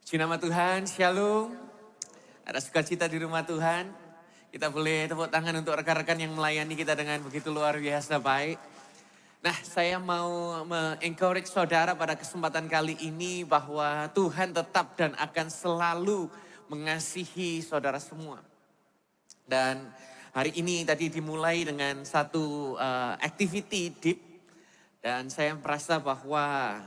Puji nama Tuhan, Shalom. Ada sukacita di rumah Tuhan. Kita boleh tepuk tangan untuk rekan-rekan yang melayani kita dengan begitu luar biasa baik. Nah, saya mau encourage saudara pada kesempatan kali ini bahwa Tuhan tetap dan akan selalu mengasihi saudara semua. Dan hari ini tadi dimulai dengan satu activity deep. Dan saya merasa bahwa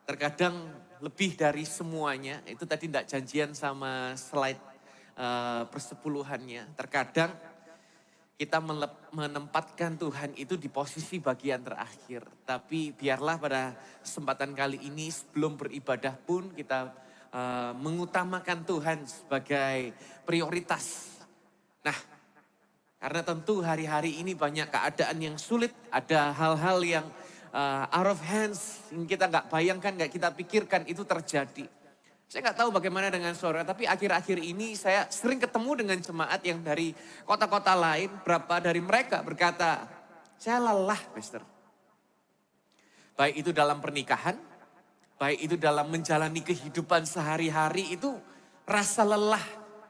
terkadang lebih dari semuanya, itu tadi tidak janjian sama slide persepuluhannya. Terkadang kita menempatkan Tuhan itu di posisi bagian terakhir. Tapi biarlah pada kesempatan kali ini sebelum beribadah pun kita mengutamakan Tuhan sebagai prioritas. Nah, karena tentu hari-hari ini banyak keadaan yang sulit, ada hal-hal yang out of hands, yang kita nggak bayangkan, nggak kita pikirkan itu terjadi. Saya nggak tahu bagaimana dengan saudara, tapi akhir-akhir ini saya sering ketemu dengan jemaat yang dari kota-kota lain. Berapa dari mereka berkata, saya lelah, Pastor. Baik itu dalam pernikahan, baik itu dalam menjalani kehidupan sehari-hari, itu rasa lelah.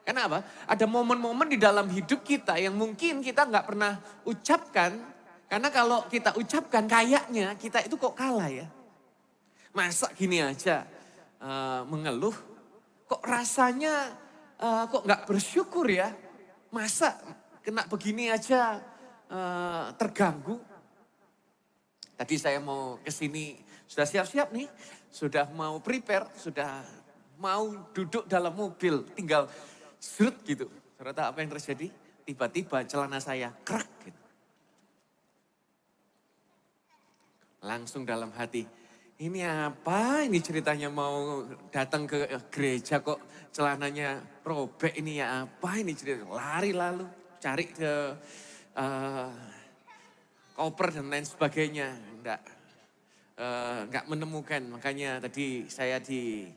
Kenapa? Ada momen-momen di dalam hidup kita yang mungkin kita nggak pernah ucapkan. Karena kalau kita ucapkan kayaknya kita itu kok kalah ya. Masa gini aja mengeluh, kok rasanya kok nggak bersyukur ya. Masa kena begini aja terganggu. Tadi saya mau kesini sudah siap-siap nih, sudah mau prepare, sudah mau duduk dalam mobil, tinggal serut gitu. Ternyata apa yang terjadi? Tiba-tiba celana saya krek gitu. Langsung dalam hati, ini apa? Ini ceritanya mau datang ke gereja kok celananya robek, ini ya apa ini cerita? Lari lalu cari ke koper dan lain sebagainya. Enggak menemukan, makanya tadi saya di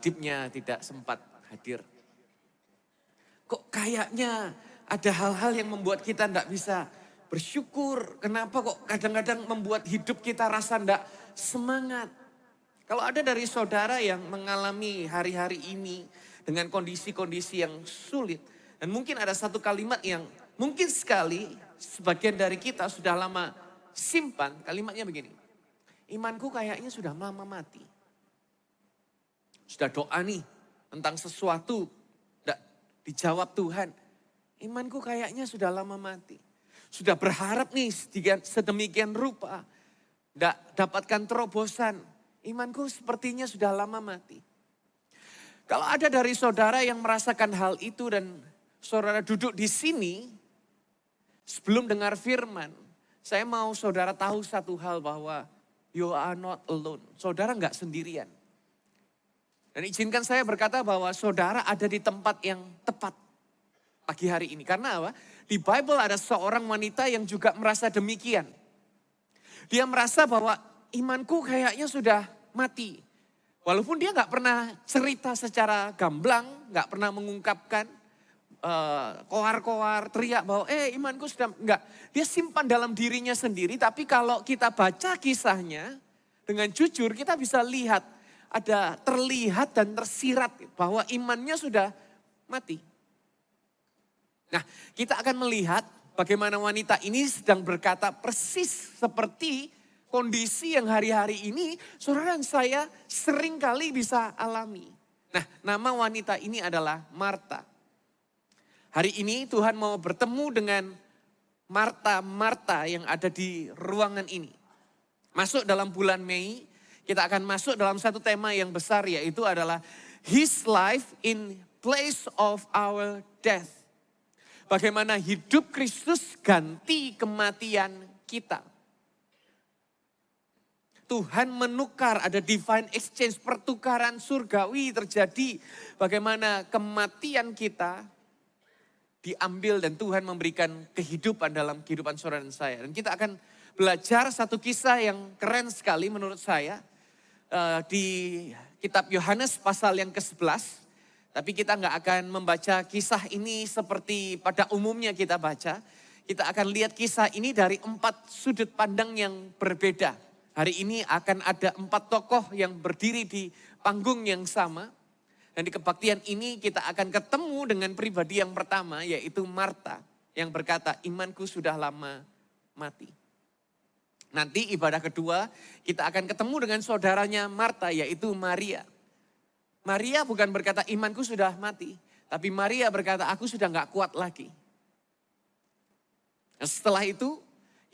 dipnya tidak sempat hadir. Kok kayaknya ada hal-hal yang membuat kita enggak bisa bersyukur. Kenapa kok kadang-kadang membuat hidup kita rasa enggak semangat. Kalau ada dari saudara yang mengalami hari-hari ini dengan kondisi-kondisi yang sulit. Dan mungkin ada satu kalimat yang mungkin sekali sebagian dari kita sudah lama simpan. Kalimatnya begini, imanku kayaknya sudah lama mati. Sudah doa nih tentang sesuatu, enggak dijawab Tuhan. Imanku kayaknya sudah lama mati. Sudah berharap nih sedemikian rupa, enggak dapatkan terobosan. Imanku sepertinya sudah lama mati. Kalau ada dari saudara yang merasakan hal itu dan saudara duduk di sini, sebelum dengar firman, saya mau saudara tahu satu hal bahwa you are not alone. Saudara enggak sendirian. Dan izinkan saya berkata bahwa saudara ada di tempat yang tepat pagi hari ini. Karena apa? Di Bible ada seorang wanita yang juga merasa demikian. Dia merasa bahwa imanku kayaknya sudah mati. Walaupun dia gak pernah cerita secara gamblang, gak pernah mengungkapkan koar-koar, teriak bahwa imanku sudah enggak. Dia simpan dalam dirinya sendiri, tapi kalau kita baca kisahnya dengan jujur kita bisa lihat, ada terlihat dan tersirat bahwa imannya sudah mati. Nah, kita akan melihat bagaimana wanita ini sedang berkata persis seperti kondisi yang hari-hari ini saudara dan saya sering kali bisa alami. Nah, nama wanita ini adalah Marta. Hari ini Tuhan mau bertemu dengan Marta yang ada di ruangan ini. Masuk dalam bulan Mei, kita akan masuk dalam satu tema yang besar, yaitu adalah His life in place of our death. Bagaimana hidup Kristus ganti kematian kita. Tuhan menukar, ada divine exchange, pertukaran surgawi terjadi. Bagaimana kematian kita diambil dan Tuhan memberikan kehidupan dalam kehidupan saudara dan saya. Dan kita akan belajar satu kisah yang keren sekali menurut saya. Di kitab Yohanes pasal yang ke-11. Tapi kita nggak akan membaca kisah ini seperti pada umumnya kita baca. Kita akan lihat kisah ini dari 4 sudut pandang yang berbeda. Hari ini akan ada 4 tokoh yang berdiri di panggung yang sama. Dan di kebaktian ini kita akan ketemu dengan pribadi yang pertama, yaitu Marta. Yang berkata, imanku sudah lama mati. Nanti ibadah kedua, kita akan ketemu dengan saudaranya Marta, yaitu Maria. Maria bukan berkata, imanku sudah mati. Tapi Maria berkata, aku sudah gak kuat lagi. Nah, setelah itu,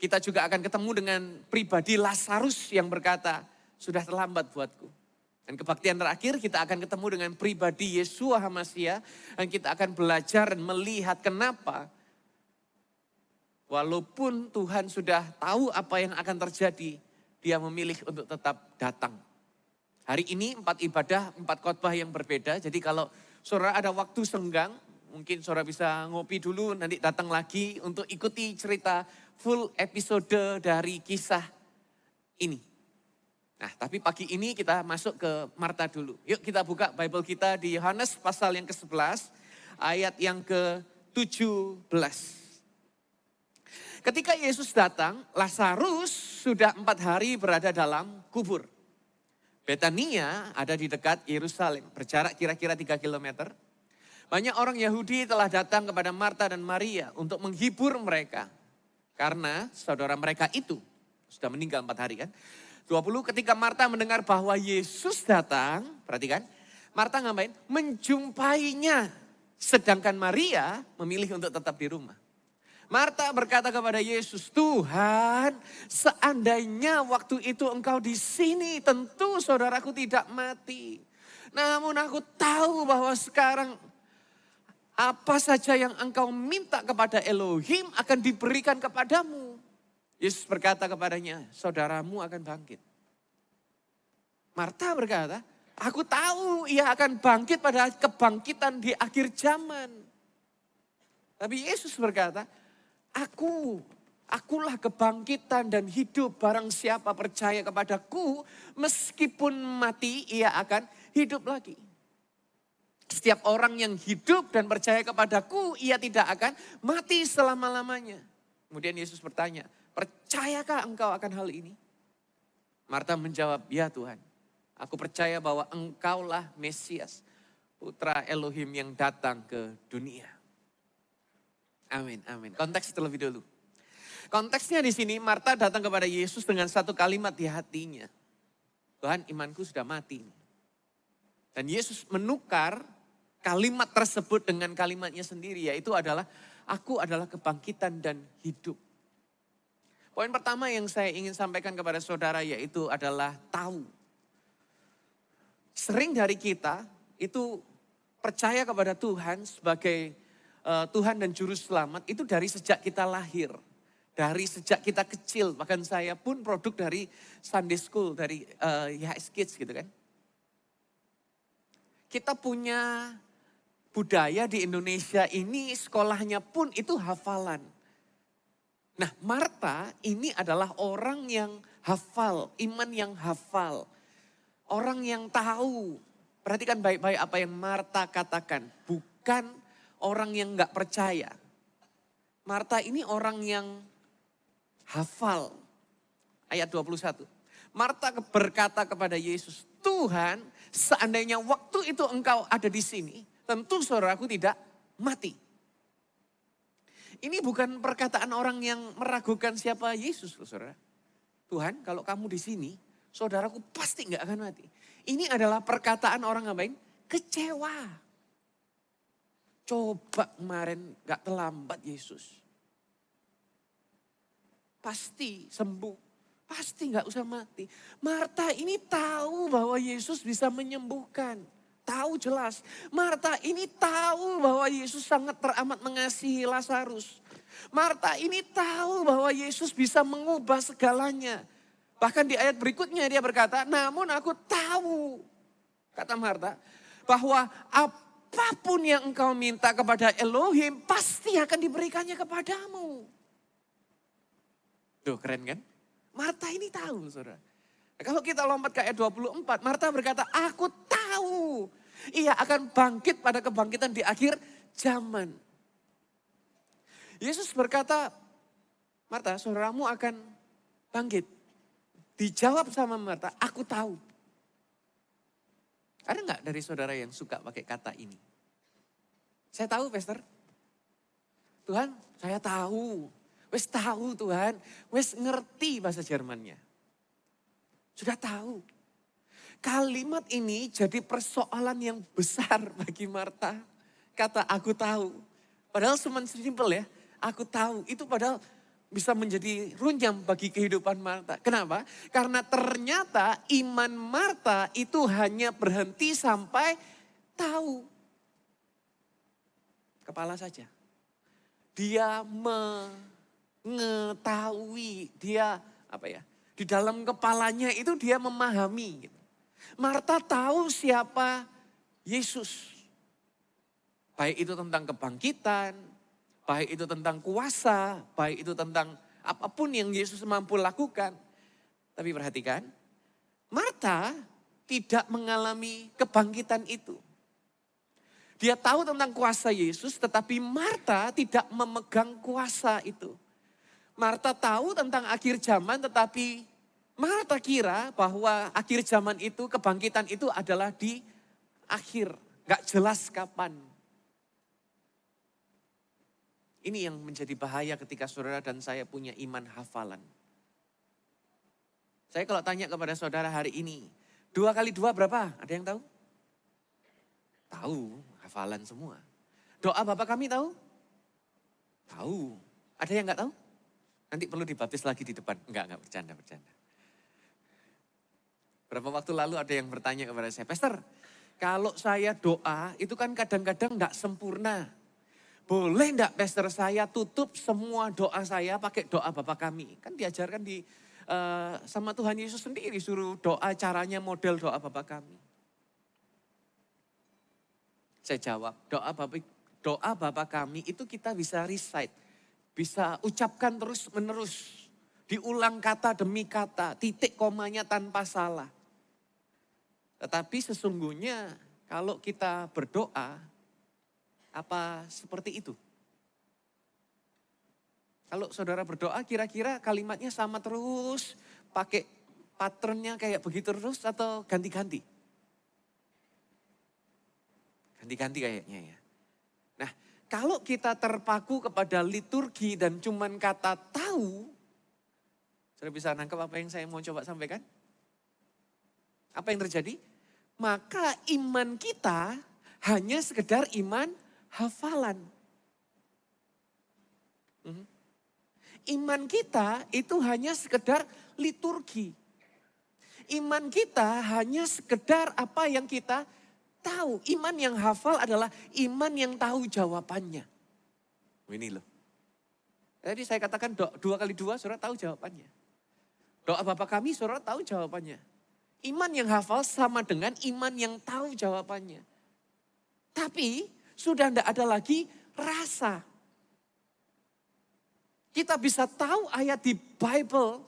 kita juga akan ketemu dengan pribadi Lazarus yang berkata, sudah terlambat buatku. Dan kebaktian terakhir kita akan ketemu dengan pribadi Yeshua HaMasyiah. Dan kita akan belajar dan melihat kenapa. Walaupun Tuhan sudah tahu apa yang akan terjadi. Dia memilih untuk tetap datang. Hari ini 4 ibadah, 4 khotbah yang berbeda. Jadi kalau saudara ada waktu senggang. Mungkin saudara bisa ngopi dulu, nanti datang lagi untuk ikuti cerita full episode dari kisah ini. Nah, tapi pagi ini kita masuk ke Marta dulu. Yuk kita buka Bible kita di Yohanes pasal yang ke-11, ayat yang ke-17. Ketika Yesus datang, Lazarus sudah 4 hari berada dalam kubur. Betania ada di dekat Yerusalem, berjarak kira-kira 3 kilometer. Banyak orang Yahudi telah datang kepada Marta dan Maria untuk menghibur mereka. Karena saudara mereka itu sudah meninggal 4 hari kan. 20, ketika Marta mendengar bahwa Yesus datang, perhatikan, Marta ngapain? Menjumpainya. Sedangkan Maria memilih untuk tetap di rumah. Marta berkata kepada Yesus, Tuhan, seandainya waktu itu engkau di sini, tentu saudaraku tidak mati. Namun aku tahu bahwa sekarang apa saja yang engkau minta kepada Elohim akan diberikan kepadamu. Yesus berkata kepadanya, saudaramu akan bangkit. Marta berkata, aku tahu ia akan bangkit pada kebangkitan di akhir zaman. Tapi Yesus berkata, akulah kebangkitan dan hidup. Barang siapa percaya kepadaku, meskipun mati ia akan hidup lagi. Setiap orang yang hidup dan percaya kepadaku, ia tidak akan mati selama-lamanya. Kemudian Yesus bertanya, percayakah engkau akan hal ini? Marta menjawab, ya Tuhan. Aku percaya bahwa engkaulah Mesias, putra Elohim yang datang ke dunia. Amin, amin. Konteks terlebih dulu. Konteksnya di sini Marta datang kepada Yesus dengan satu kalimat di hatinya. Tuhan, imanku sudah mati. Dan Yesus menukar kalimat tersebut dengan kalimatnya sendiri, yaitu adalah, aku adalah kebangkitan dan hidup. Poin pertama yang saya ingin sampaikan kepada saudara yaitu adalah tahu. Sering dari kita itu percaya kepada Tuhan sebagai Tuhan dan Juru Selamat itu dari sejak kita lahir. Dari sejak kita kecil, bahkan saya pun produk dari Sunday School, dari YHS Kids gitu kan. Kita punya budaya di Indonesia ini sekolahnya pun itu hafalan. Nah, Marta ini adalah orang yang hafal, iman yang hafal. Orang yang tahu. Perhatikan baik-baik apa yang Marta katakan. Bukan orang yang gak percaya. Marta ini orang yang hafal. Ayat 21. Marta berkata kepada Yesus, Tuhan, seandainya waktu itu engkau ada di sini, tentu saudaraku tidak mati. Ini bukan perkataan orang yang meragukan siapa Yesus loh saudara. Tuhan, kalau kamu di sini, saudaraku pasti gak akan mati. Ini adalah perkataan orang ngapain? Kecewa. Coba kemarin gak terlambat Yesus. Pasti sembuh. Pasti gak usah mati. Marta ini tahu bahwa Yesus bisa menyembuhkan. Tahu jelas. Marta ini tahu bahwa Yesus sangat teramat mengasihi Lazarus. Marta ini tahu bahwa Yesus bisa mengubah segalanya. Bahkan di ayat berikutnya dia berkata, namun aku tahu, kata Marta, bahwa apapun yang engkau minta kepada Elohim pasti akan diberikannya kepadamu. Tuh keren kan? Marta ini tahu saudara. Kalau kita lompat ke ayat 24, Marta berkata, aku tahu ia akan bangkit pada kebangkitan di akhir zaman. Yesus berkata, Marta, saudaramu akan bangkit. Dijawab sama Marta, aku tahu. Ada nggak dari saudara yang suka pakai kata ini? Saya tahu, Pastor. Tuhan, saya tahu. Wes tahu Tuhan, wes ngerti bahasa Jermannya. Sudah tahu. Kalimat ini jadi persoalan yang besar bagi Marta. Kata aku tahu. Padahal simpel ya, aku tahu. Itu padahal bisa menjadi runyam bagi kehidupan Marta. Kenapa? Karena ternyata iman Marta itu hanya berhenti sampai tahu. Kepala saja. Dia mengetahui, dia di dalam kepalanya itu dia memahami. Gitu. Marta tahu siapa Yesus. Baik itu tentang kebangkitan, baik itu tentang kuasa, baik itu tentang apapun yang Yesus mampu lakukan. Tapi perhatikan, Marta tidak mengalami kebangkitan itu. Dia tahu tentang kuasa Yesus, tetapi Marta tidak memegang kuasa itu. Marta tahu tentang akhir zaman, tetapi Marta kira bahwa akhir zaman itu, kebangkitan itu adalah di akhir. Gak jelas kapan. Ini yang menjadi bahaya ketika saudara dan saya punya iman hafalan. Saya kalau tanya kepada saudara hari ini, 2 kali 2 berapa? Ada yang tahu? Tahu, hafalan semua. Doa Bapa kami tahu? Tahu. Ada yang gak tahu? Nanti perlu dibaptis lagi di depan. Enggak, bercanda. Berapa waktu lalu ada yang bertanya kepada saya, Pastor, kalau saya doa itu kan kadang-kadang gak sempurna. Boleh enggak Pastor saya tutup semua doa saya pakai doa Bapa kami? Kan diajarkan sama Tuhan Yesus sendiri suruh doa caranya model doa Bapa kami. Saya jawab, doa Bapa kami itu kita bisa recite. Bisa ucapkan terus menerus. Diulang kata demi kata, titik komanya tanpa salah. Tetapi sesungguhnya kalau kita berdoa, apa seperti itu? Kalau saudara berdoa kira-kira kalimatnya sama terus, pakai patternnya kayak begitu terus atau ganti-ganti? Ganti-ganti kayaknya ya. Nah, kalau kita terpaku kepada liturgi dan cuman kata tahu, saudara bisa nangkap apa yang saya mau coba sampaikan? Apa yang terjadi? Maka iman kita hanya sekedar iman hafalan. Iman kita itu hanya sekedar liturgi. Iman kita hanya sekedar apa yang kita tahu. Iman yang hafal adalah iman yang tahu jawabannya. Ini loh. Jadi saya katakan 2 kali 2 saudara tahu jawabannya. Doa Bapa kami saudara tahu jawabannya. Iman yang hafal sama dengan iman yang tahu jawabannya. Tapi sudah tidak ada lagi rasa. Kita bisa tahu ayat di Bible,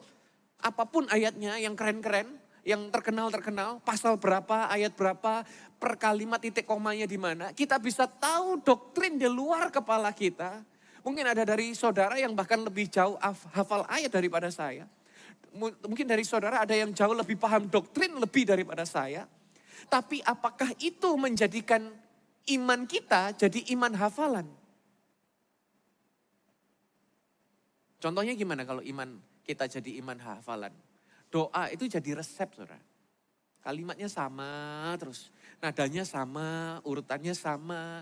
apapun ayatnya yang keren-keren, yang terkenal-terkenal, pasal berapa, ayat berapa, per kalimat titik komanya di mana. Kita bisa tahu doktrin di luar kepala kita. Mungkin ada dari saudara yang bahkan lebih jauh hafal ayat daripada saya. Mungkin dari saudara ada yang jauh lebih paham doktrin lebih daripada saya. Tapi apakah itu menjadikan iman kita jadi iman hafalan? Contohnya gimana kalau iman kita jadi iman hafalan? Doa itu jadi resep, saudara. Kalimatnya sama terus, nadanya sama, urutannya sama.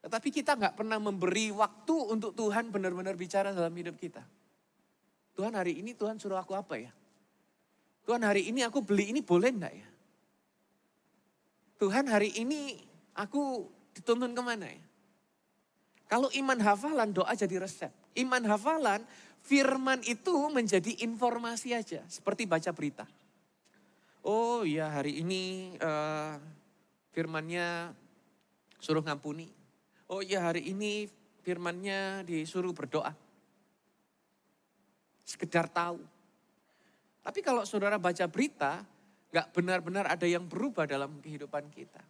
Tetapi kita nggak pernah memberi waktu untuk Tuhan benar-benar bicara dalam hidup kita. Tuhan hari ini Tuhan suruh aku apa ya? Tuhan hari ini aku beli ini boleh enggak ya? Tuhan hari ini aku dituntun kemana ya? Kalau iman hafalan doa jadi resep. Iman hafalan firman itu menjadi informasi aja. Seperti baca berita. Oh ya hari ini firmannya suruh ngampuni. Oh ya hari ini firmannya disuruh berdoa. Sekedar tahu. Tapi kalau saudara baca berita, gak benar-benar ada yang berubah dalam kehidupan kita.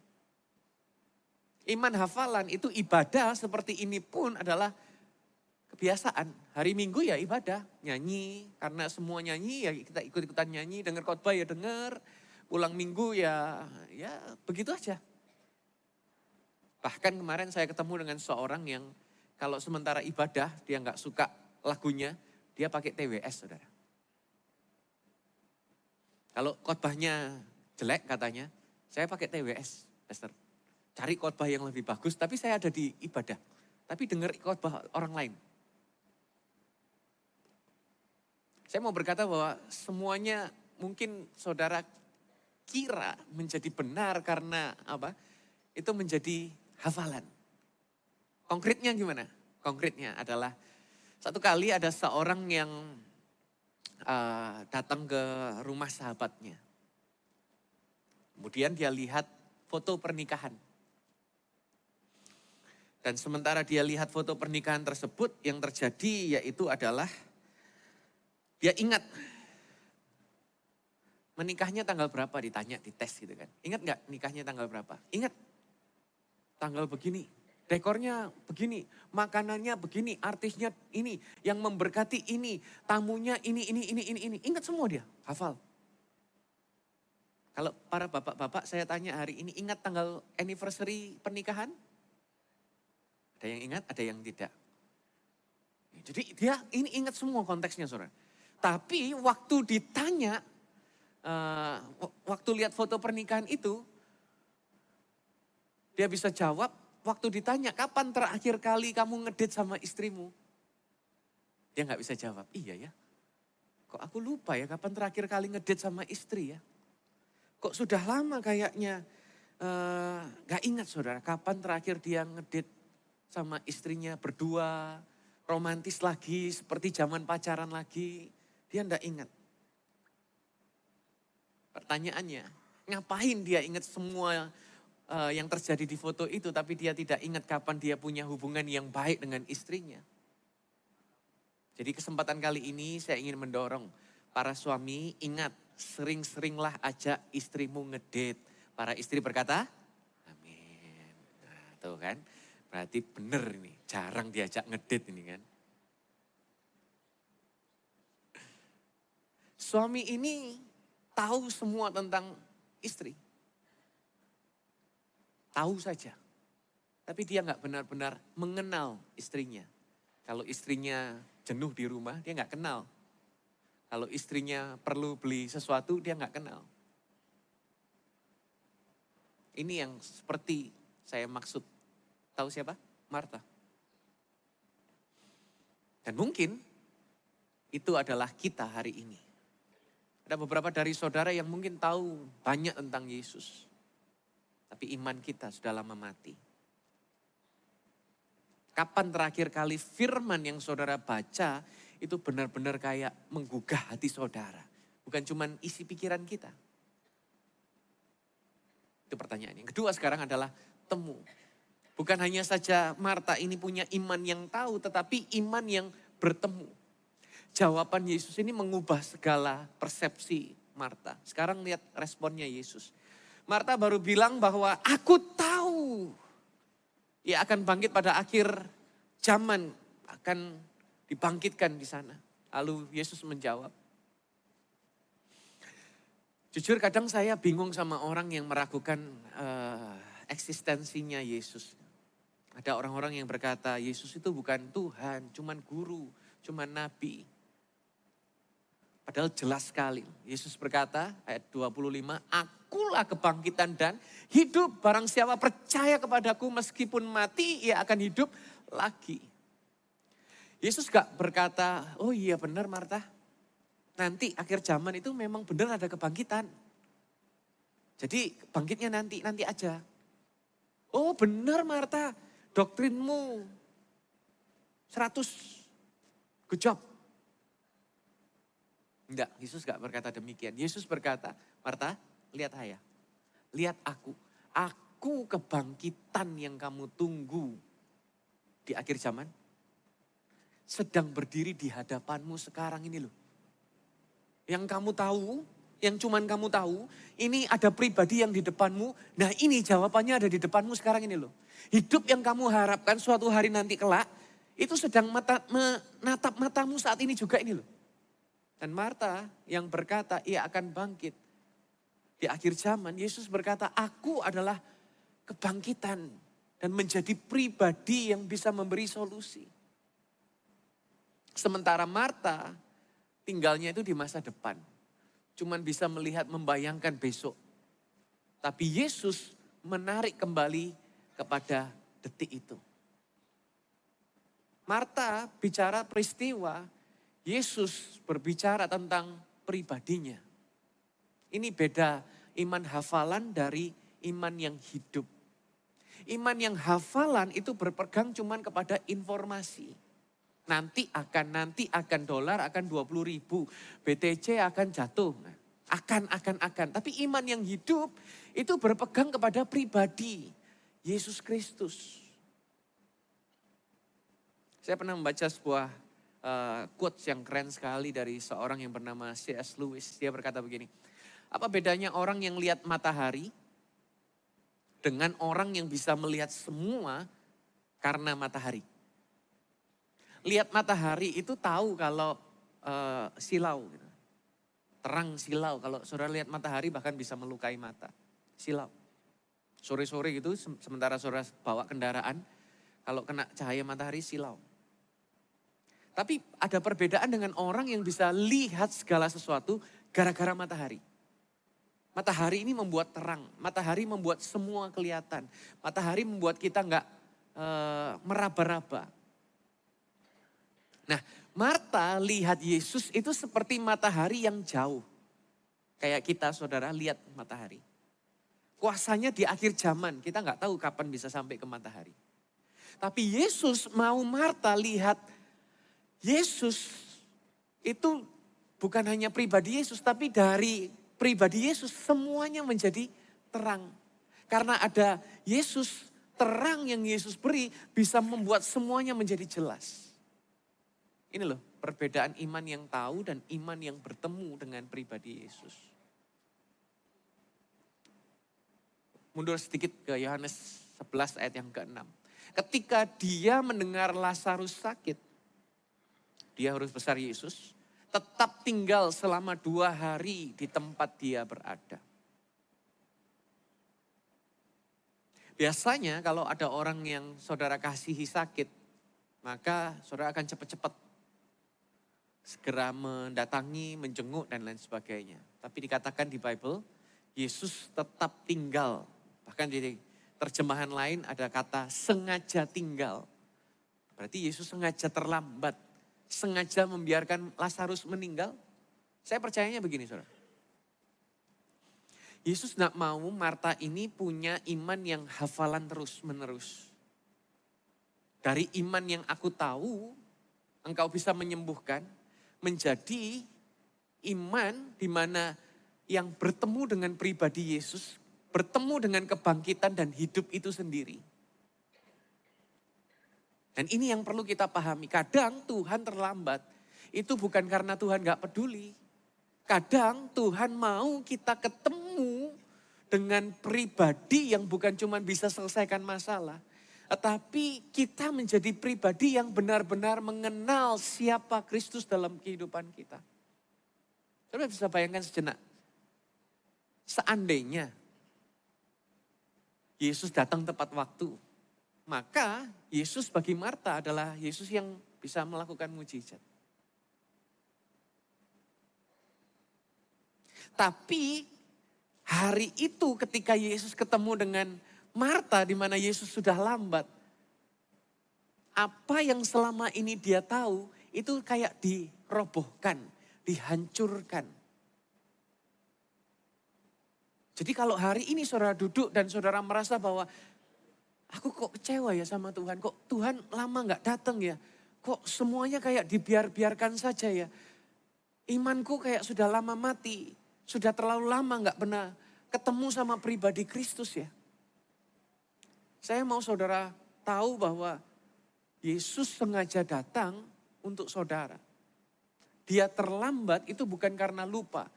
Iman hafalan itu ibadah seperti ini pun adalah kebiasaan. Hari Minggu ya ibadah, nyanyi. Karena semua nyanyi ya kita ikut-ikutan nyanyi, dengar khotbah ya dengar. pulang minggu ya begitu aja. Bahkan kemarin saya ketemu dengan seorang yang kalau sementara ibadah dia nggak suka lagunya, dia pakai TWS, saudara. Kalau khotbahnya jelek katanya, saya pakai TWS, pastor. Cari khotbah yang lebih bagus, tapi saya ada di ibadah. Tapi dengar khotbah orang lain. Saya mau berkata bahwa semuanya mungkin saudara kira menjadi benar karena apa? Itu menjadi hafalan. Konkretnya gimana? Konkretnya adalah satu kali ada seorang yang datang ke rumah sahabatnya. Kemudian dia lihat foto pernikahan. Dan sementara dia lihat foto pernikahan tersebut, yang terjadi yaitu adalah dia ingat menikahnya tanggal berapa, ditanya, dites gitu kan. Ingat gak nikahnya tanggal berapa? Ingat, tanggal begini, dekornya begini, makanannya begini, artisnya ini, yang memberkati ini, tamunya ini. Ingat semua dia, hafal. Kalau para bapak-bapak saya tanya hari ini, ingat tanggal anniversary pernikahan? Ada yang ingat, ada yang tidak. Jadi dia ini ingat semua konteksnya, saudara. Tapi waktu ditanya, waktu lihat foto pernikahan itu, dia bisa jawab, waktu ditanya kapan terakhir kali kamu ngedate sama istrimu? Dia nggak bisa jawab, iya ya. Kok aku lupa ya kapan terakhir kali ngedate sama istri ya? Kok sudah lama kayaknya nggak ingat, saudara, kapan terakhir dia ngedate sama istrinya berdua, romantis lagi, seperti zaman pacaran lagi. Dia enggak ingat. Pertanyaannya, ngapain dia ingat semua yang terjadi di foto itu, tapi dia tidak ingat kapan dia punya hubungan yang baik dengan istrinya. Jadi kesempatan kali ini saya ingin mendorong para suami, ingat, sering-seringlah ajak istrimu ngedate. Para istri berkata, amin. Nah, tuh kan. Berarti benar ini, jarang diajak ngedate ini kan. Suami ini tahu semua tentang istri. Tahu saja. Tapi dia nggak benar-benar mengenal istrinya. Kalau istrinya jenuh di rumah, dia nggak kenal. Kalau istrinya perlu beli sesuatu, dia nggak kenal. Ini yang seperti saya maksud. Tahu siapa? Marta. Dan mungkin itu adalah kita hari ini. Ada beberapa dari saudara yang mungkin tahu banyak tentang Yesus. Tapi iman kita sudah lama mati. Kapan terakhir kali firman yang saudara baca itu benar-benar kayak menggugah hati saudara. Bukan cuma isi pikiran kita. Itu pertanyaan. Yang kedua sekarang adalah temu. Bukan hanya saja Marta ini punya iman yang tahu, tetapi iman yang bertemu. Jawaban Yesus ini mengubah segala persepsi Marta. Sekarang lihat responnya Yesus. Marta baru bilang bahwa aku tahu ia akan bangkit pada akhir zaman, akan dibangkitkan di sana. Lalu Yesus menjawab. Jujur kadang saya bingung sama orang yang meragukan eksistensinya Yesus. Ada orang-orang yang berkata Yesus itu bukan Tuhan, cuman guru, cuman nabi. Padahal jelas sekali. Yesus berkata ayat 25, akulah kebangkitan dan hidup. Barang siapa percaya kepadaku meskipun mati ia akan hidup lagi. Yesus gak berkata, oh iya benar Marta. Nanti akhir zaman itu memang benar ada kebangkitan. Jadi bangkitnya nanti aja. Oh benar Marta, doktrinmu 100 good job. Enggak, Yesus gak berkata demikian. Yesus berkata, Marta, lihat saya. Lihat aku. Aku kebangkitan yang kamu tunggu di akhir zaman. Sedang berdiri di hadapanmu sekarang ini loh. Yang kamu tahu, yang cuman kamu tahu, ini ada pribadi yang di depanmu. Nah ini jawabannya ada di depanmu sekarang ini loh. Hidup yang kamu harapkan suatu hari nanti kelak, itu sedang menatap matamu saat ini juga ini loh. Dan Marta yang berkata ia akan bangkit. Di akhir zaman Yesus berkata, aku adalah kebangkitan dan menjadi pribadi yang bisa memberi solusi. Sementara Marta tinggalnya itu di masa depan. Cuman bisa melihat, membayangkan besok. Tapi Yesus menarik kembali kepada detik itu. Marta bicara peristiwa, Yesus berbicara tentang pribadinya. Ini beda iman hafalan dari iman yang hidup. Iman yang hafalan itu berpegang cuman kepada informasi. Nanti akan dolar akan 20.000, BTC akan jatuh. Akan. Tapi iman yang hidup itu berpegang kepada pribadi Yesus Kristus. Saya pernah membaca sebuah quotes yang keren sekali dari seorang yang bernama C.S. Lewis. Dia berkata begini, apa bedanya orang yang lihat matahari dengan orang yang bisa melihat semua karena matahari? Lihat matahari itu tahu kalau silau. Gitu. Terang silau, kalau saudara lihat matahari bahkan bisa melukai mata. Silau. Sore-sore gitu sementara saudara bawa kendaraan, kalau kena cahaya matahari silau. Tapi ada perbedaan dengan orang yang bisa lihat segala sesuatu gara-gara matahari. Matahari ini membuat terang, matahari membuat semua kelihatan. Matahari membuat kita nggak meraba-raba. Nah, Marta lihat Yesus itu seperti matahari yang jauh. Kayak kita saudara lihat matahari. Kuasanya di akhir zaman, kita nggak tahu kapan bisa sampai ke matahari. Tapi Yesus mau Marta lihat Yesus itu bukan hanya pribadi Yesus, tapi dari pribadi Yesus semuanya menjadi terang. Karena ada Yesus, terang yang Yesus beri bisa membuat semuanya menjadi jelas. Ini loh perbedaan iman yang tahu dan iman yang bertemu dengan pribadi Yesus. Mundur sedikit ke Yohanes 11 ayat yang ke-6. Ketika dia mendengar Lazarus sakit, dia harus besar Yesus, tetap tinggal selama 2 hari di tempat dia berada. Biasanya kalau ada orang yang saudara kasihi sakit, maka saudara akan cepat-cepat segera mendatangi, menjenguk dan lain sebagainya. Tapi dikatakan di Bible, Yesus tetap tinggal. Bahkan di terjemahan lain ada kata sengaja tinggal. Berarti Yesus sengaja terlambat. Sengaja membiarkan Lazarus meninggal. Saya percayanya begini saudara. Yesus tidak mau Marta ini punya iman yang hafalan terus menerus. Dari iman yang aku tahu, engkau bisa menyembuhkan, menjadi iman di mana yang bertemu dengan pribadi Yesus, bertemu dengan kebangkitan dan hidup itu sendiri. Dan ini yang perlu kita pahami. Kadang Tuhan terlambat. Itu bukan karena Tuhan gak peduli. Kadang Tuhan mau kita ketemu dengan pribadi yang bukan cuma bisa selesaikan masalah. Tetapi kita menjadi pribadi yang benar-benar mengenal siapa Kristus dalam kehidupan kita. Saudara bisa bayangkan sejenak. Seandainya Yesus datang tepat waktu. Maka Yesus bagi Marta adalah Yesus yang bisa melakukan mujizat. Tapi hari itu ketika Yesus ketemu dengan Marta di mana Yesus sudah lambat. Apa yang selama ini dia tahu itu kayak dirobohkan, dihancurkan. Jadi kalau hari ini saudara duduk dan saudara merasa bahwa aku kok kecewa ya sama Tuhan, kok Tuhan lama gak datang ya, kok semuanya kayak dibiarkan saja ya. Imanku kayak sudah lama mati, sudah terlalu lama gak pernah ketemu sama pribadi Kristus ya. Saya mau saudara tahu bahwa Yesus sengaja datang untuk saudara. Dia terlambat itu bukan karena lupa.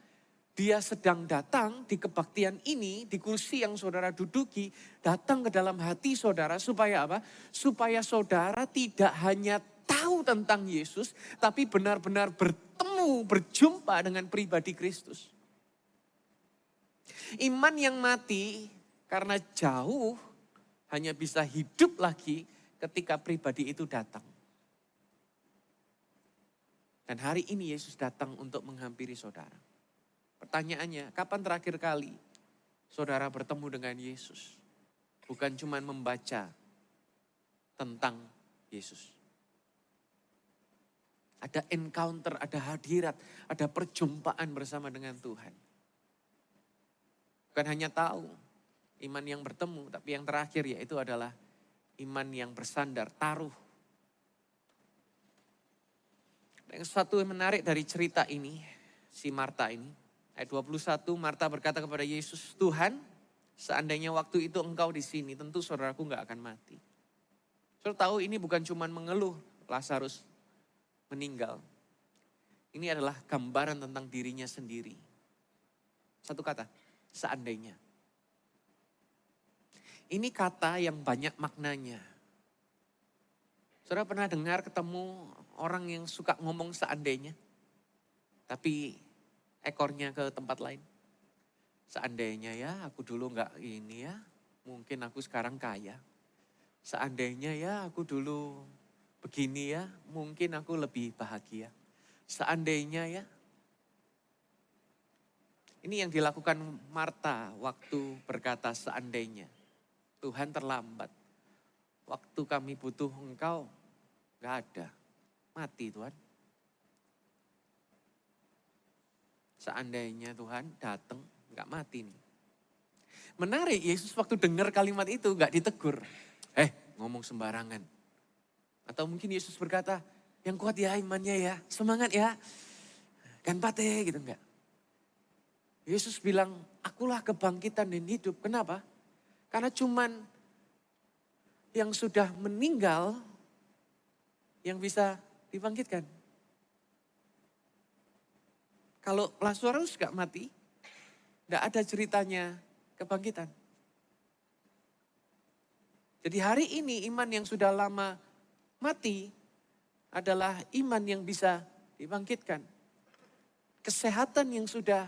Dia sedang datang di kebaktian ini, di kursi yang saudara duduki, datang ke dalam hati saudara supaya apa? Supaya saudara tidak hanya tahu tentang Yesus, tapi benar-benar bertemu, berjumpa dengan pribadi Kristus. Iman yang mati karena jauh hanya bisa hidup lagi ketika pribadi itu datang. Dan hari ini Yesus datang untuk menghampiri saudara. Pertanyaannya, kapan terakhir kali saudara bertemu dengan Yesus? Bukan cuma membaca tentang Yesus. Ada encounter, ada hadirat, ada perjumpaan bersama dengan Tuhan. Bukan hanya tahu iman yang bertemu, tapi yang terakhir yaitu adalah iman yang bersandar, taruh. Yang satu yang menarik dari cerita ini, si Marta ini, ayat 21, Marta berkata kepada Yesus, Tuhan, seandainya waktu itu engkau di sini, tentu saudaraku gak akan mati. Saudara tahu ini bukan cuma mengeluh, Lazarus meninggal. Ini adalah gambaran tentang dirinya sendiri. Satu kata, seandainya. Ini kata yang banyak maknanya. Saudara pernah dengar ketemu orang yang suka ngomong seandainya, tapi ekornya ke tempat lain. Seandainya ya aku dulu gak ini ya, mungkin aku sekarang kaya. Seandainya ya aku dulu begini ya, mungkin aku lebih bahagia. Seandainya ya. Ini yang dilakukan Marta waktu berkata seandainya. Tuhan terlambat. Waktu kami butuh engkau, gak ada. Mati Tuhan. Seandainya Tuhan datang, gak mati nih. Menarik, Yesus waktu dengar kalimat itu gak ditegur. Ngomong sembarangan. Atau mungkin Yesus berkata, yang kuat ya imannya ya, semangat ya. Kan pate gitu enggak. Yesus bilang, akulah kebangkitan dan hidup. Kenapa? Karena cuman yang sudah meninggal yang bisa dibangkitkan. Kalau Lazarus gak mati, gak ada ceritanya kebangkitan. Jadi hari ini iman yang sudah lama mati adalah iman yang bisa dibangkitkan. Kesehatan yang sudah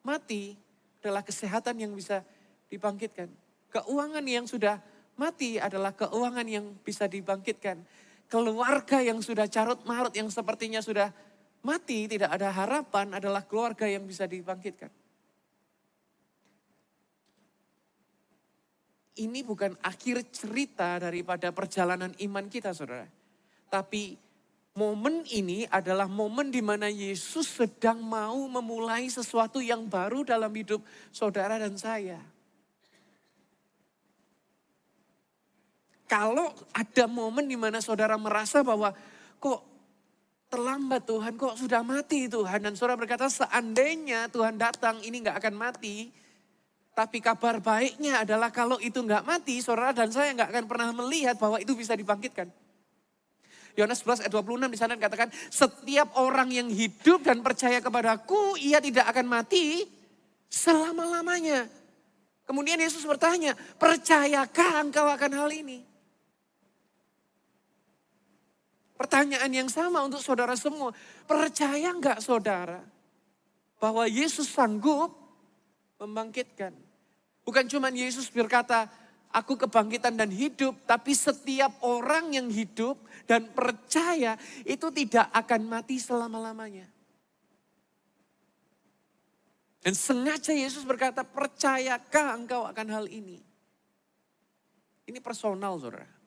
mati adalah kesehatan yang bisa dibangkitkan. Keuangan yang sudah mati adalah keuangan yang bisa dibangkitkan. Keluarga yang sudah carut marut, yang sepertinya sudah mati, tidak ada harapan, adalah keluarga yang bisa dibangkitkan. Ini bukan akhir cerita daripada perjalanan iman kita, saudara. Tapi momen ini adalah momen di mana Yesus sedang mau memulai sesuatu yang baru dalam hidup saudara dan saya. Kalau ada momen di mana saudara merasa bahwa kok terlambat Tuhan, kok sudah mati Tuhan. Dan saudara berkata seandainya Tuhan datang ini gak akan mati. Tapi kabar baiknya adalah kalau itu gak mati, saudara dan saya gak akan pernah melihat bahwa itu bisa dibangkitkan. Yohanes 11 ayat 26 di sana dikatakan, setiap orang yang hidup dan percaya kepadaku, ia tidak akan mati selama-lamanya. Kemudian Yesus bertanya, percayakah engkau akan hal ini? Pertanyaan yang sama untuk saudara semua. Percaya enggak saudara bahwa Yesus sanggup membangkitkan? Bukan cuma Yesus berkata, aku kebangkitan dan hidup, tapi setiap orang yang hidup dan percaya itu tidak akan mati selama-lamanya. Dan sengaja Yesus berkata, percayakah engkau akan hal ini? Ini personal saudara.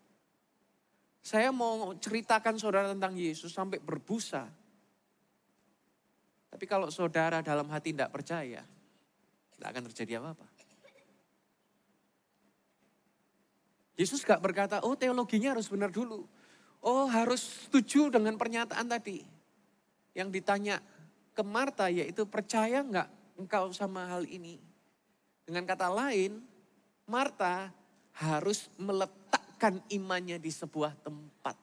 Saya mau ceritakan saudara tentang Yesus sampai berbusa. Tapi kalau saudara dalam hati tidak percaya, tidak akan terjadi apa-apa. Yesus gak berkata, oh teologinya harus benar dulu. Oh harus setuju dengan pernyataan tadi. Yang ditanya ke Marta yaitu percaya gak engkau sama hal ini. Dengan kata lain, Marta harus meletakkan imannya di sebuah tempat.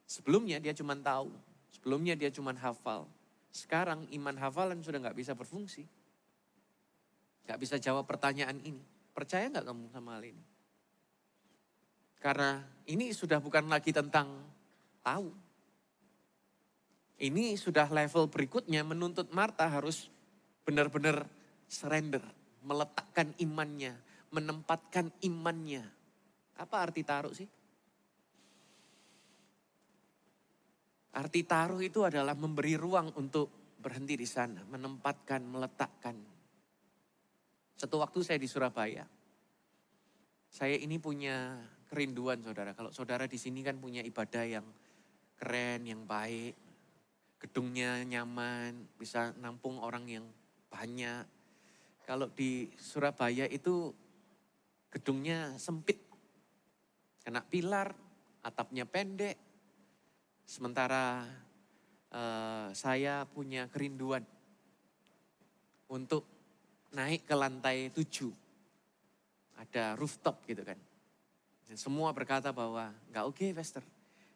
Sebelumnya dia cuma tahu, sebelumnya dia cuma hafal. Sekarang iman hafalan sudah gak bisa berfungsi. Gak bisa jawab pertanyaan ini. Percaya gak kamu sama hal ini? Karena ini sudah bukan lagi tentang tahu. Ini sudah level berikutnya menuntut Marta harus benar-benar surrender, meletakkan imannya, menempatkan imannya. Apa arti taruh sih? Arti taruh itu adalah memberi ruang untuk berhenti di sana, menempatkan, meletakkan. Satu waktu saya di Surabaya, saya ini punya kerinduan saudara. Kalau saudara di sini kan punya ibadah yang keren, yang baik, gedungnya nyaman, bisa nampung orang yang banyak. Kalau di Surabaya itu gedungnya sempit, kena pilar, atapnya pendek. Sementara saya punya kerinduan untuk naik ke lantai 7. Ada rooftop gitu kan. Dan semua berkata bahwa nggak oke Pastor,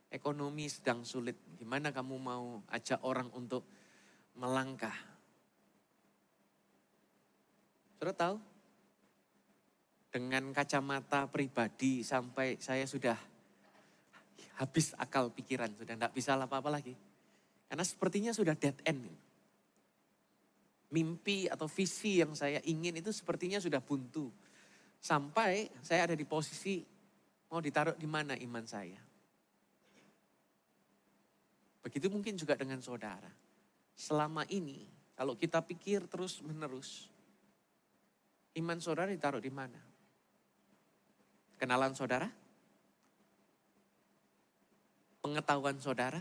ekonomi sedang sulit. Gimana kamu mau ajak orang untuk melangkah? Saudara tahu? Dengan kacamata pribadi sampai saya sudah habis akal pikiran. Sudah nggak bisa apa-apa lagi. Karena sepertinya sudah dead end. Mimpi atau visi yang saya ingin itu sepertinya sudah buntu. Sampai saya ada di posisi mau ditaruh di mana iman saya. Begitu mungkin juga dengan saudara. Selama ini kalau kita pikir terus menerus, iman saudara ditaruh di mana? Kenalan saudara? Pengetahuan saudara?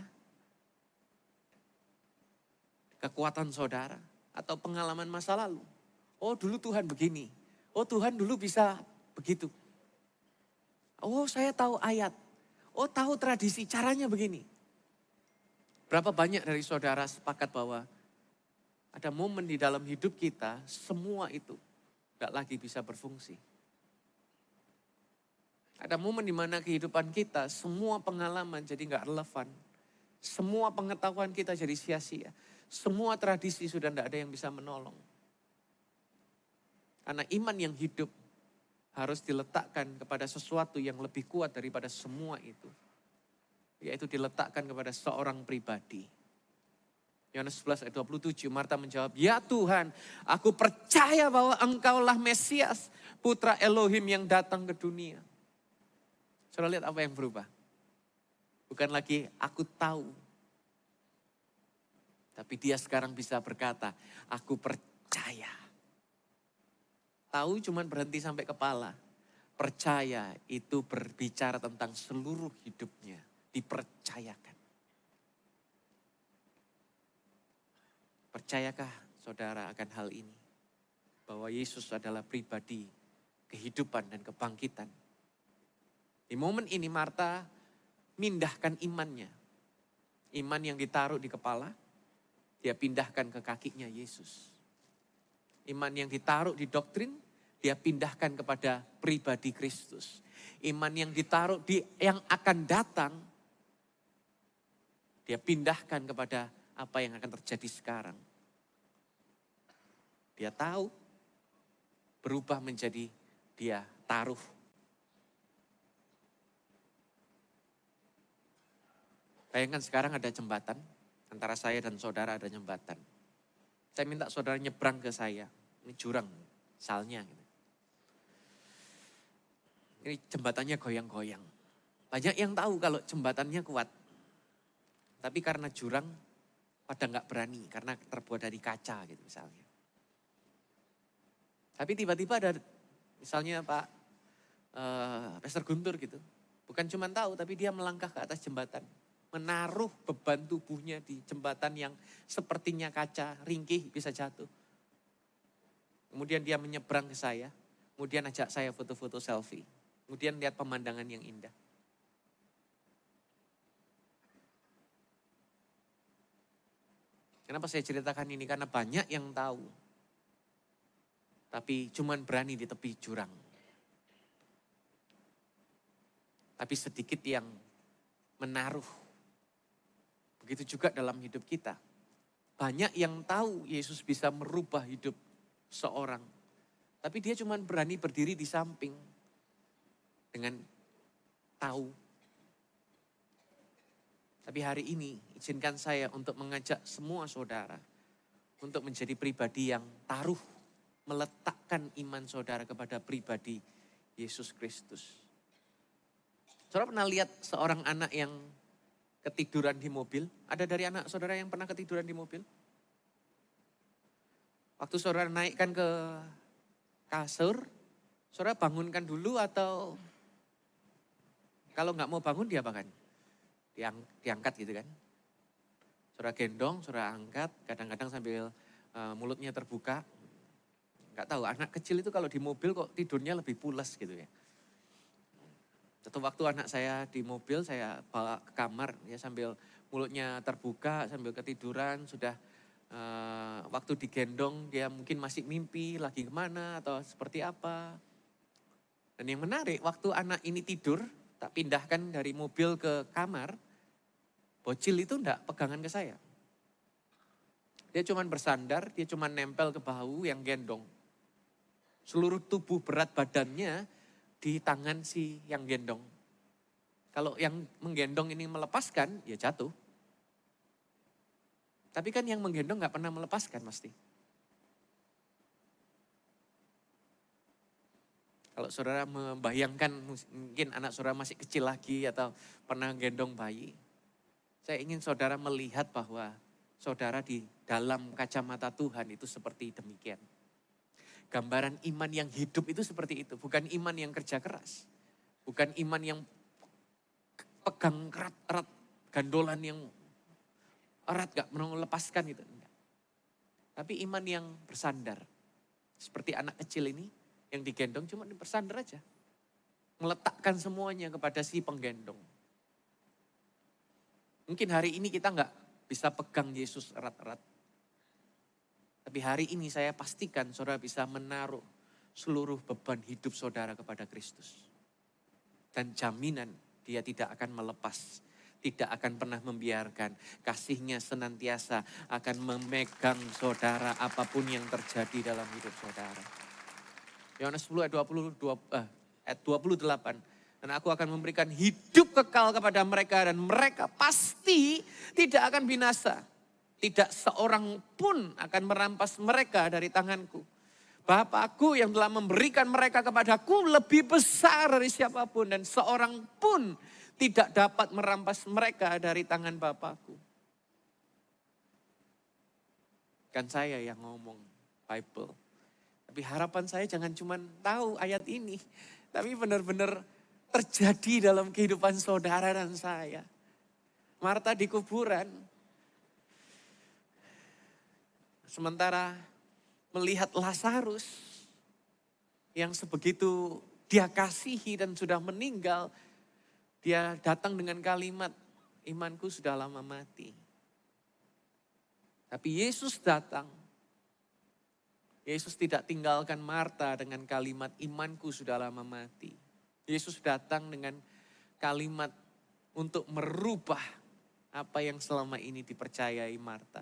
Kekuatan saudara? Atau pengalaman masa lalu? Oh dulu Tuhan begini. Oh Tuhan dulu bisa begitu. Oh saya tahu ayat. Oh tahu tradisi, caranya begini. Berapa banyak dari saudara sepakat bahwa ada momen di dalam hidup kita, semua itu gak lagi bisa berfungsi. Ada momen di mana kehidupan kita, semua pengalaman jadi gak relevan. Semua pengetahuan kita jadi sia-sia. Semua tradisi sudah gak ada yang bisa menolong. Karena iman yang hidup harus diletakkan kepada sesuatu yang lebih kuat daripada semua itu. Yaitu diletakkan kepada seorang pribadi. Yohanes 11 ayat 27, Marta menjawab, "Ya Tuhan, aku percaya bahwa Engkaulah Mesias, Putra Elohim yang datang ke dunia." Saudara lihat apa yang berubah? Bukan lagi aku tahu. Tapi dia sekarang bisa berkata, aku percaya. Tahu cuman berhenti sampai kepala. Percaya itu berbicara tentang seluruh hidupnya. Dipercayakan. Percayakah saudara akan hal ini? Bahwa Yesus adalah pribadi, kehidupan dan kebangkitan. Di momen ini Marta mindahkan imannya. Iman yang ditaruh di kepala, dia pindahkan ke kakinya Yesus. Iman yang ditaruh di doktrin, dia pindahkan kepada pribadi Kristus. Iman yang ditaruh di yang akan datang, dia pindahkan kepada apa yang akan terjadi sekarang. Dia tahu, berubah menjadi dia taruh. Bayangkan sekarang ada jembatan, antara saya dan saudara ada jembatan. Saya minta saudara nyebrang ke saya, ini jurang, misalnya. Ini jembatannya goyang-goyang. Banyak yang tahu kalau jembatannya kuat. Tapi karena jurang, pada nggak berani, karena terbuat dari kaca gitu misalnya. Tapi tiba-tiba ada, misalnya Pak Pastor Guntur gitu. Bukan cuma tahu, tapi dia melangkah ke atas jembatan. Menaruh beban tubuhnya di jembatan yang sepertinya kaca, ringkih, bisa jatuh. Kemudian dia menyeberang ke saya, kemudian ajak saya foto-foto selfie. Kemudian lihat pemandangan yang indah. Kenapa saya ceritakan ini? Karena banyak yang tahu. Tapi cuman berani di tepi jurang. Tapi sedikit yang menaruh. Begitu juga dalam hidup kita. Banyak yang tahu Yesus bisa merubah hidup seorang. Tapi dia cuma berani berdiri di samping. Dengan tahu. Tapi hari ini izinkan saya untuk mengajak semua saudara. untuk menjadi pribadi yang taruh, meletakkan iman saudara kepada pribadi Yesus Kristus. Saudara pernah lihat seorang anak yang ketiduran di mobil? Ada dari anak saudara yang pernah ketiduran di mobil? Waktu saudara naikkan ke kasur, saudara bangunkan dulu atau kalau nggak mau bangun diapakan? Diangkat gitu kan? Saudara gendong, saudara angkat, kadang-kadang sambil mulutnya terbuka. Nggak tahu, anak kecil itu kalau di mobil kok tidurnya lebih pules gitu ya. Satu waktu anak saya di mobil, saya bawa ke kamar, ya sambil mulutnya terbuka, sambil ketiduran, sudah waktu digendong dia mungkin masih mimpi, lagi kemana atau seperti apa. Dan yang menarik, waktu anak ini tidur, tak pindahkan dari mobil ke kamar, bocil itu enggak pegangan ke saya. Dia cuma bersandar, dia cuma nempel ke bahu yang gendong. Seluruh tubuh berat badannya di tangan si yang gendong. Kalau yang menggendong ini melepaskan, ya jatuh. Tapi kan yang menggendong gak pernah melepaskan pasti. Kalau saudara membayangkan mungkin anak saudara masih kecil lagi atau pernah gendong bayi. Saya ingin saudara melihat bahwa saudara di dalam kacamata Tuhan itu seperti demikian. Gambaran iman yang hidup itu seperti itu. Bukan iman yang kerja keras. Bukan iman yang pegang erat-erat. Gandolan yang erat gak mau melepaskan gitu. Enggak. Tapi iman yang bersandar. Seperti anak kecil ini yang digendong cuma bersandar aja. Meletakkan semuanya kepada si penggendong. Mungkin hari ini kita gak bisa pegang Yesus erat-erat. Tapi hari ini saya pastikan saudara bisa menaruh seluruh beban hidup saudara kepada Kristus. Dan jaminan dia tidak akan melepas. Tidak akan pernah membiarkan. Kasih-Nya senantiasa akan memegang saudara apapun yang terjadi dalam hidup saudara. Yohanes 10 ayat 28. Dan aku akan memberikan hidup kekal kepada mereka dan mereka pasti tidak akan binasa. Tidak seorang pun akan merampas mereka dari tanganku. Bapakku yang telah memberikan mereka kepadaku lebih besar dari siapapun. Dan seorang pun tidak dapat merampas mereka dari tangan Bapakku. Kan saya yang ngomong Bible. Tapi harapan saya jangan cuma tahu ayat ini. Tapi benar-benar terjadi dalam kehidupan saudara dan saya. Marta di kuburan. Sementara melihat Lazarus yang sebegitu dia kasihi dan sudah meninggal. Dia datang dengan kalimat, imanku sudah lama mati. Tapi Yesus datang. Yesus tidak tinggalkan Marta dengan kalimat, imanku sudah lama mati. Yesus datang dengan kalimat untuk merubah apa yang selama ini dipercayai Marta.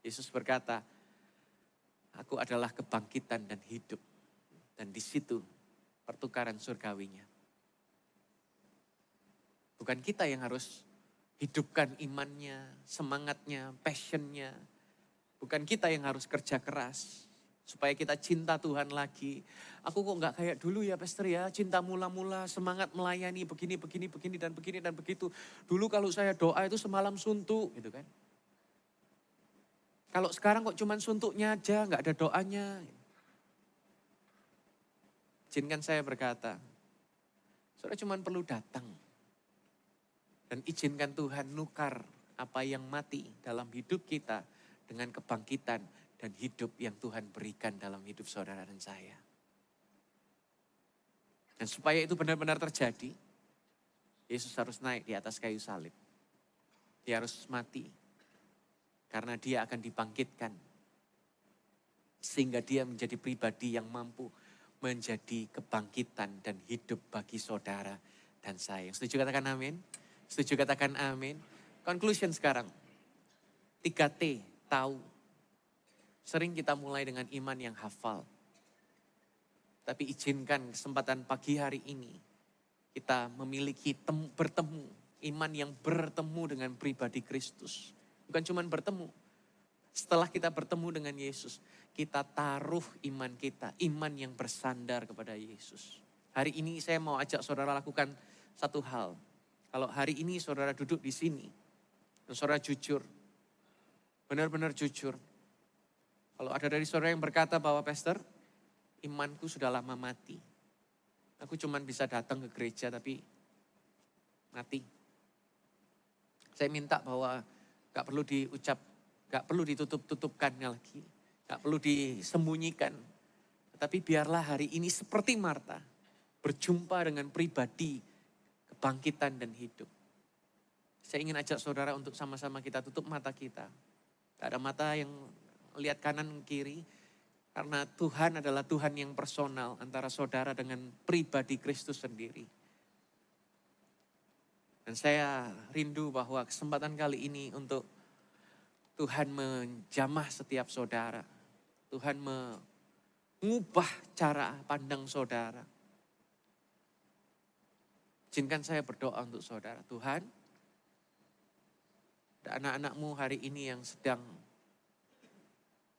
Yesus berkata, aku adalah kebangkitan dan hidup. Dan di situ pertukaran surgawinya. Bukan kita yang harus hidupkan imannya, semangatnya, passionnya. Bukan kita yang harus kerja keras. Supaya kita cinta Tuhan lagi. Aku kok gak kayak dulu ya pastor ya. Cinta mula-mula, semangat melayani begini dan begitu. Dulu kalau saya doa itu semalam suntuk gitu kan. Kalau sekarang kok cuman suntuknya aja, gak ada doanya. Izinkan saya berkata, saudara cuman perlu datang. Dan izinkan Tuhan nukar apa yang mati dalam hidup kita dengan kebangkitan dan hidup yang Tuhan berikan dalam hidup saudara dan saya. Dan supaya itu benar-benar terjadi, Yesus harus naik di atas kayu salib. Dia harus mati. Karena dia akan dibangkitkan. Sehingga dia menjadi pribadi yang mampu menjadi kebangkitan dan hidup bagi saudara dan saya. Setuju katakan amin? Setuju katakan amin? Conclusion sekarang. 3T, tahu. Sering kita mulai dengan iman yang hafal. Tapi izinkan kesempatan pagi hari ini. Kita memiliki bertemu. Iman yang bertemu dengan pribadi Kristus. Bukan cuma bertemu. Setelah kita bertemu dengan Yesus, kita taruh iman kita, iman yang bersandar kepada Yesus. Hari ini saya mau ajak saudara lakukan satu hal. Kalau hari ini saudara duduk di sini, dan saudara jujur, benar-benar jujur. Kalau ada dari saudara yang berkata bahwa Pastor, imanku sudah lama mati. Aku cuma bisa datang ke gereja tapi mati. Saya minta bahwa gak perlu diucap, gak perlu ditutup-tutupkan lagi. Gak perlu disembunyikan. Tapi biarlah hari ini seperti Marta, berjumpa dengan pribadi, kebangkitan dan hidup. Saya ingin ajak saudara untuk sama-sama kita tutup mata kita. Gak ada mata yang lihat kanan kiri. Karena Tuhan adalah Tuhan yang personal antara saudara dengan pribadi Kristus sendiri. Dan saya rindu bahwa kesempatan kali ini untuk Tuhan menjamah setiap saudara. Tuhan mengubah cara pandang saudara. Izinkan saya berdoa untuk saudara. Tuhan, ada anak-anakmu hari ini yang sedang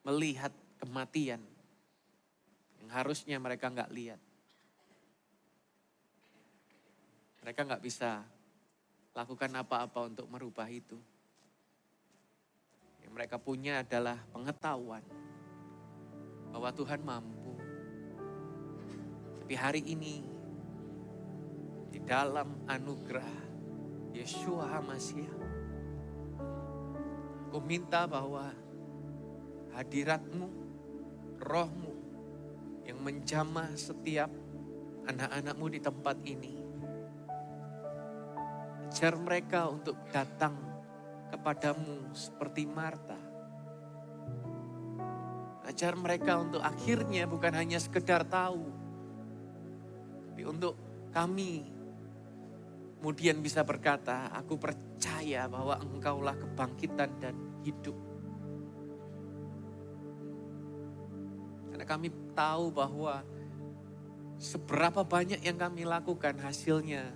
melihat kematian yang harusnya mereka nggak lihat. Mereka nggak bisa lakukan apa-apa untuk merubah itu. Yang mereka punya adalah pengetahuan bahwa Tuhan mampu. Tapi hari ini di dalam anugerah Yeshua HaMashiach, aku minta bahwa hadirat-Mu, Roh-Mu yang menjamah setiap anak-anak-Mu di tempat ini. Ajar mereka untuk datang kepadamu seperti Marta. Ajar mereka untuk akhirnya bukan hanya sekedar tahu, tapi untuk kami kemudian bisa berkata, aku percaya bahwa Engkaulah kebangkitan dan hidup. Karena kami tahu bahwa seberapa banyak yang kami lakukan hasilnya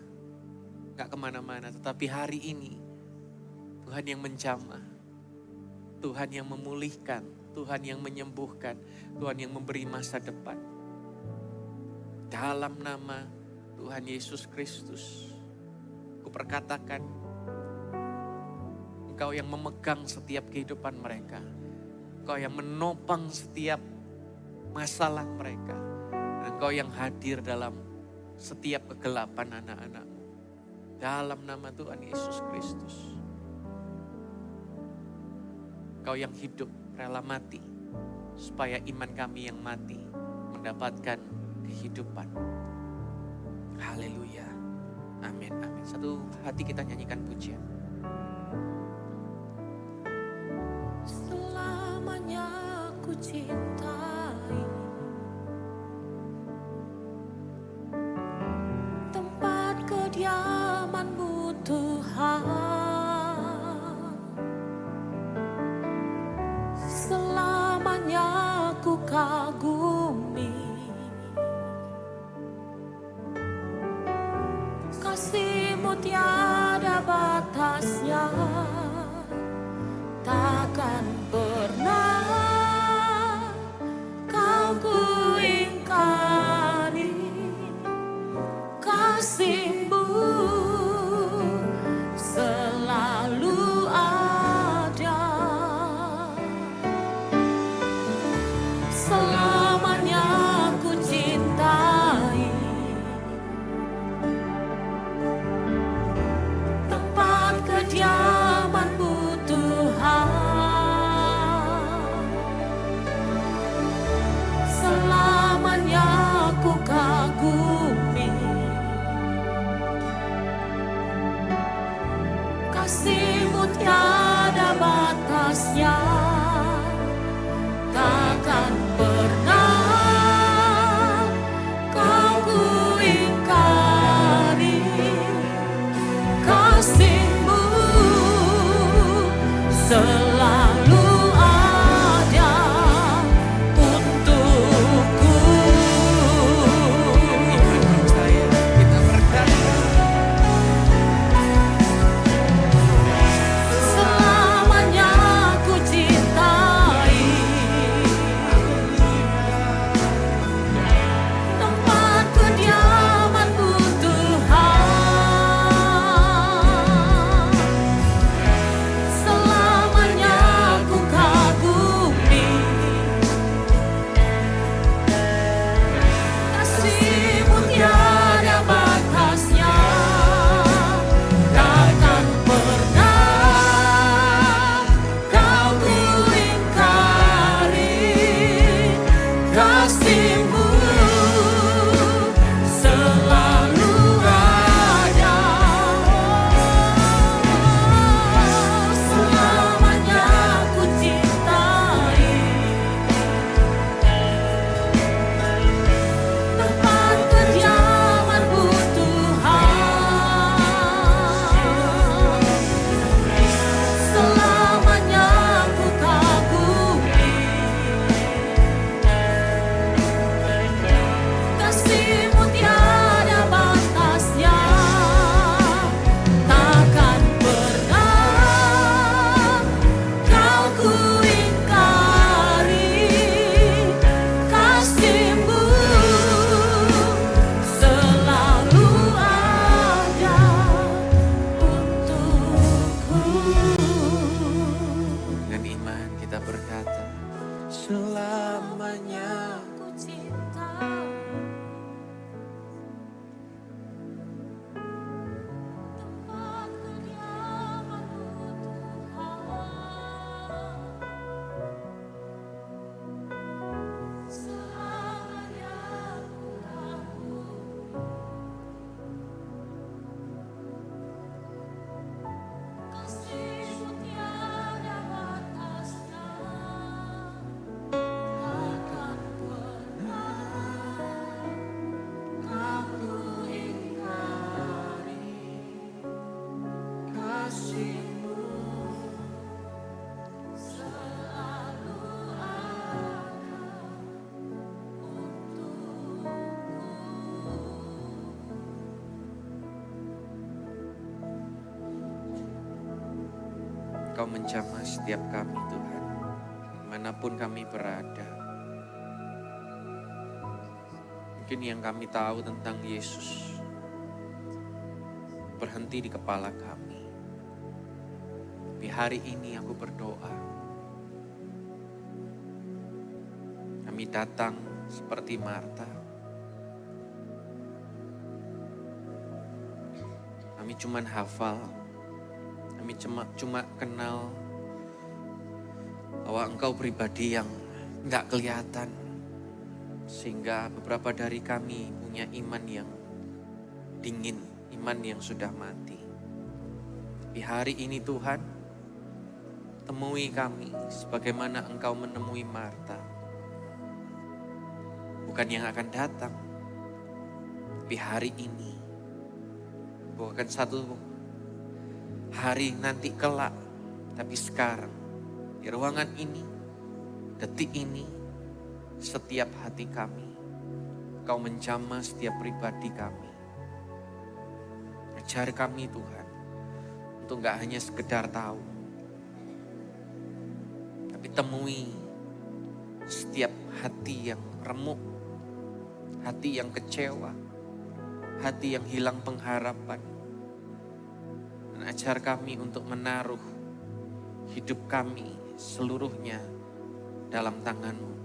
gak kemana-mana. Tetapi hari ini Tuhan yang menjamah, Tuhan yang memulihkan, Tuhan yang menyembuhkan, Tuhan yang memberi masa depan. Dalam nama Tuhan Yesus Kristus, aku perkatakan, Engkau yang memegang setiap kehidupan mereka. Engkau yang menopang setiap masalah mereka. Dan Engkau yang hadir dalam setiap kegelapan anak-anak-Mu. Dalam nama Tuhan Yesus Kristus. Engkau yang hidup, rela mati. Supaya iman kami yang mati mendapatkan kehidupan. Haleluya. Amin, amin. Satu hati kita nyanyikan pujian. Selamanya ku cintai tempat kediaman-Mu Tuhan. Selamanya ku kagumi kasih-Mu tiada batasnya. Takkan pernah Kau ku ingkari kasih-Mu selalu ada. Selamanya ku cintai tempat kediaman-Mu Tuhan. Selamanya ku kagumi kasih-Mu tiada batasnya. Takkan pernah Kau ku ingkari kasih-Mu selalu ada untukku. Kita berkata, Selamanya ku cintai Engkau menjamah setiap kami Tuhan, dimanapun kami berada. Mungkin yang kami tahu tentang Yesus berhenti di kepala kami. Tapi hari ini aku berdoa, kami datang seperti Marta. Kami cuma hafal, kami cuma kenal bahwa Engkau pribadi yang enggak kelihatan. Sehingga beberapa dari kami punya iman yang dingin, iman yang sudah mati. Tapi hari ini Tuhan, temui kami sebagaimana Engkau menemui Marta. Bukan yang akan datang, tapi hari ini. Bukan satu hari nanti kelak, tapi sekarang. Di ruangan ini, detik ini, setiap hati kami. Kau menjamah setiap pribadi kami. Ajar kami Tuhan, untuk gak hanya sekedar tahu, tapi temui setiap hati yang remuk, hati yang kecewa, hati yang hilang pengharapan. Dan ajar kami untuk menaruh hidup kami seluruhnya dalam tangan-Mu.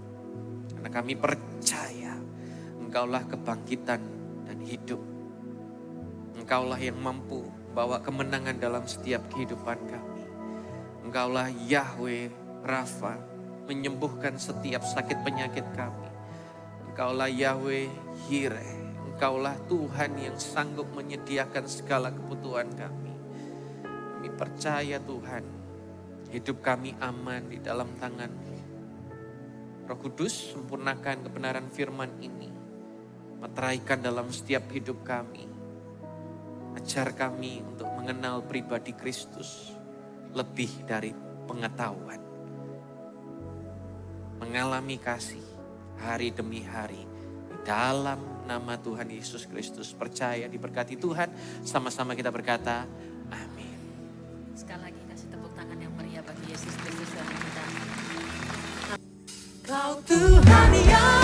Karena kami percaya Engkaulah kebangkitan dan hidup. Engkaulah yang mampu membawa kemenangan dalam setiap kehidupan kami. Engkaulah Yahweh Rafa, menyembuhkan setiap sakit penyakit kami. Engkaulah Yahweh Jireh. Engkaulah Tuhan yang sanggup menyediakan segala kebutuhan kami. Kami percaya Tuhan, hidup kami aman di dalam tangan-Mu. Roh Kudus, sempurnakan kebenaran firman ini. Meteraikan dalam setiap hidup kami. Ajar kami untuk mengenal pribadi Kristus lebih dari pengetahuan. Mengalami kasih hari demi hari. Dalam nama Tuhan Yesus Kristus, percaya diberkati Tuhan. Sama-sama kita berkata, amin. Sekali lagi kasih tepuk tangan yang meriah bagi Yesus Kristus Tuhan kita. Kau Tuhan yang